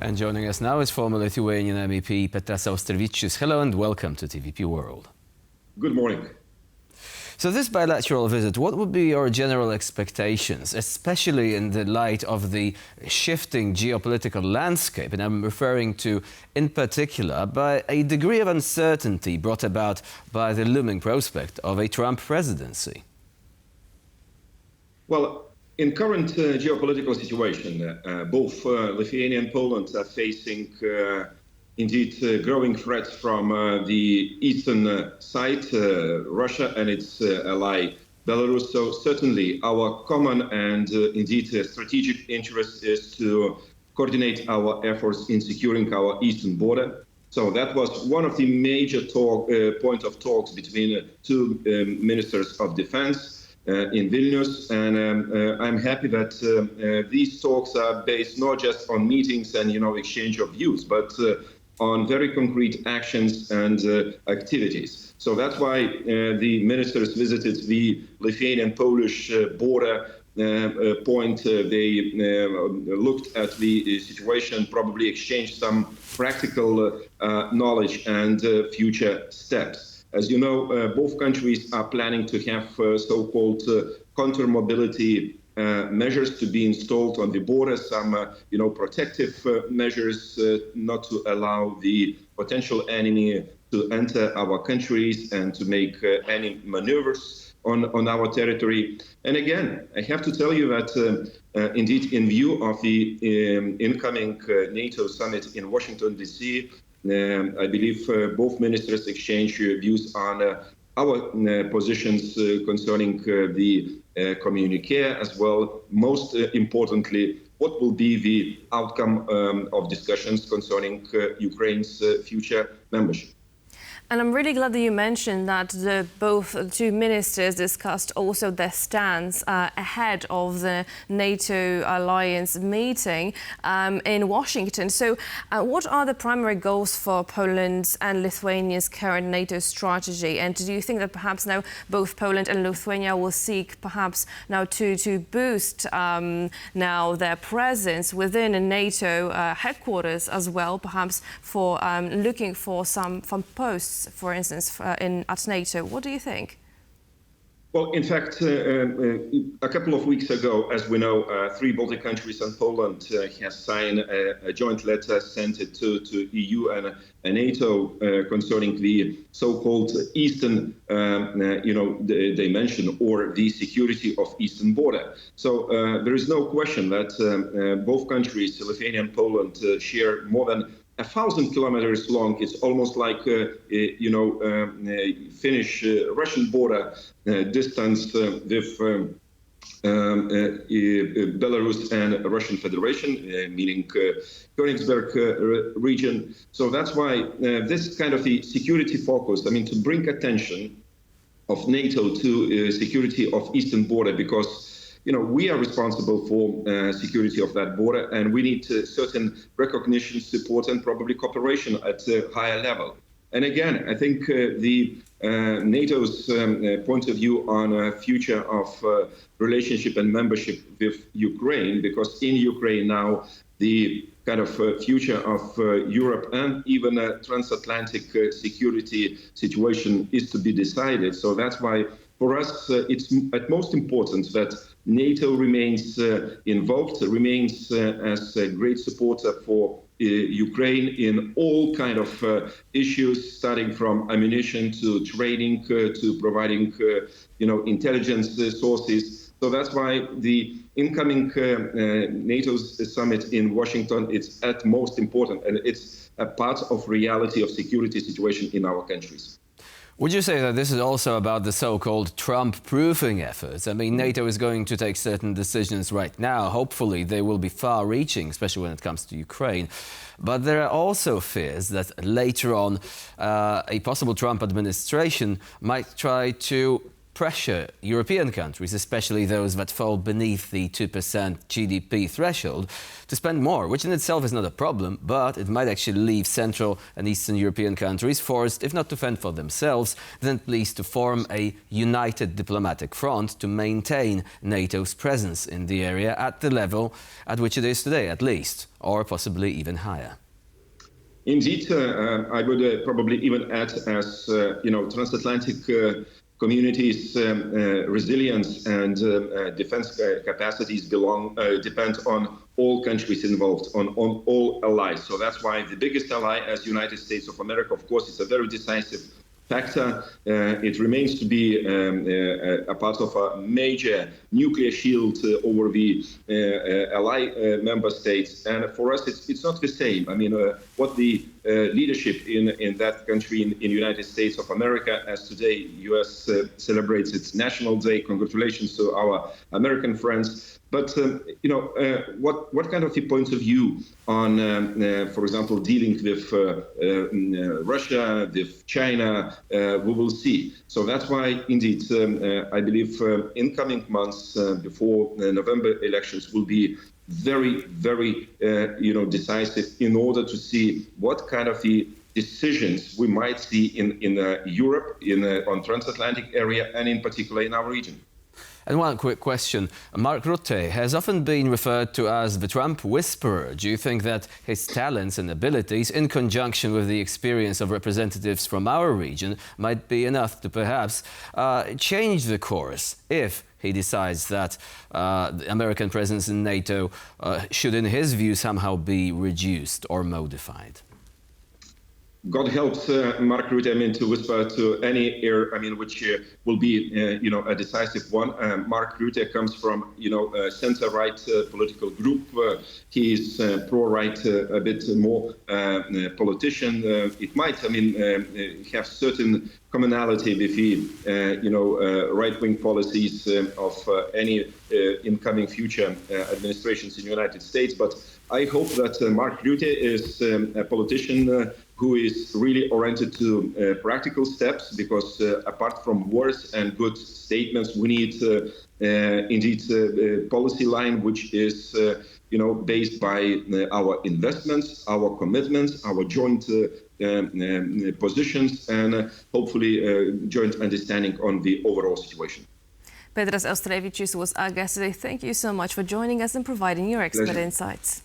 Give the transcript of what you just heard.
And joining us now is former Lithuanian MEP Petras Auštrevičius. Hello and welcome to TVP World. Good morning. So this bilateral visit, what would be your general expectations, especially in the light of the shifting geopolitical landscape? And I'm referring to, in particular, by a degree of uncertainty brought about by the looming prospect of a Trump presidency. Well, in current geopolitical situation, both Lithuania and Poland are facing indeed growing threats from the eastern side, Russia and its ally Belarus. So certainly our common and indeed strategic interest is to coordinate our efforts in securing our eastern border. So that was one of the major point of talks between two ministers of defense in Vilnius, and I'm happy that these talks are based not just on meetings and exchange of views, but on very concrete actions and activities. So that's why the ministers visited the Lithuanian-Polish border point. They looked at the situation, probably exchanged some practical knowledge and future steps. As you know, both countries are planning to have so-called counter-mobility measures to be installed on the border, some protective measures not to allow the potential enemy to enter our countries and to make any maneuvers on our territory. And again, I have to tell you that indeed, in view of the incoming NATO summit in Washington, D.C., I believe both ministers exchange views on our positions concerning the communique as well. Most importantly, what will be the outcome of discussions concerning Ukraine's future membership. And I'm really glad that you mentioned that both two ministers discussed also their stance ahead of the NATO alliance meeting in Washington. So what are the primary goals for Poland and Lithuania's current NATO strategy? And do you think that perhaps now both Poland and Lithuania will seek perhaps now to boost now their presence within a NATO headquarters as well, perhaps for looking for some posts, for instance, at NATO? What do you think? Well, in fact, a couple of weeks ago, as we know, three Baltic countries and Poland has signed a joint letter sent it to EU and NATO concerning the so-called Eastern, dimension or the security of Eastern border. So there is no question that both countries, Lithuania and Poland, share more than 1,000 kilometers long. It's almost like Finnish-Russian border distance with Belarus and Russian Federation, meaning Königsberg region. So that's why this kind of the security focus, to bring attention of NATO to security of eastern border, because we are responsible for security of that border, and we need certain recognition, support, and probably cooperation at a higher level. And again, I think the NATO's point of view on future of relationship and membership with Ukraine, because in Ukraine now the kind of future of Europe and even a transatlantic security situation is to be decided. So that's why for us it's at most important that NATO remains involved, remains as a great supporter for Ukraine in all kind of issues, starting from ammunition to training to providing, intelligence sources. So that's why the incoming NATO summit in Washington is at most important, and it's a part of reality of security situation in our countries. Would you say that this is also about the so-called Trump-proofing efforts? NATO is going to take certain decisions right now. Hopefully they will be far-reaching, especially when it comes to Ukraine. But there are also fears that later on a possible Trump administration might try to pressure European countries, especially those that fall beneath the 2% GDP threshold, to spend more, which in itself is not a problem, but it might actually leave Central and Eastern European countries forced, if not to fend for themselves, then at least to form a united diplomatic front to maintain NATO's presence in the area at the level at which it is today, at least, or possibly even higher. Indeed, I would probably even add, as transatlantic communities' resilience and defense capacities depend on all countries involved, on all allies. So that's why the biggest ally, as United States of America, of course, is a very decisive factor. It remains to be a part of a major nuclear shield over the ally member states. And for us, it's not the same. I mean, what the leadership in that country, in the United States of America, as today US celebrates its National Day. Congratulations to our American friends. But what kind of points of view on, for example, dealing with Russia, with China, we will see. So that's why, indeed, I believe in coming months before the November elections will be very, very, decisive in order to see what kind of decisions we might see in Europe, on transatlantic area, and in particular in our region. And one quick question. Mark Rutte has often been referred to as the Trump whisperer. Do you think that his talents and abilities, in conjunction with the experience of representatives from our region, might be enough to perhaps change the course if he decides that the American presence in NATO should, in his view, somehow be reduced or modified? God helps Mark Rutte, to whisper to any ear, which will be, a decisive one. Mark Rutte comes from, a center-right political group. He is pro-right, a bit more politician. It might, have certain commonality with the, right-wing policies of any incoming future administrations in the United States. But I hope that Mark Rutte is a politician who is really oriented to practical steps, because apart from words and good statements, we need indeed a policy line which is based by our investments, our commitments, our joint positions, and hopefully joint understanding on the overall situation. Petras Auštrevičius was our guest today. Thank you so much for joining us and providing your expert insights.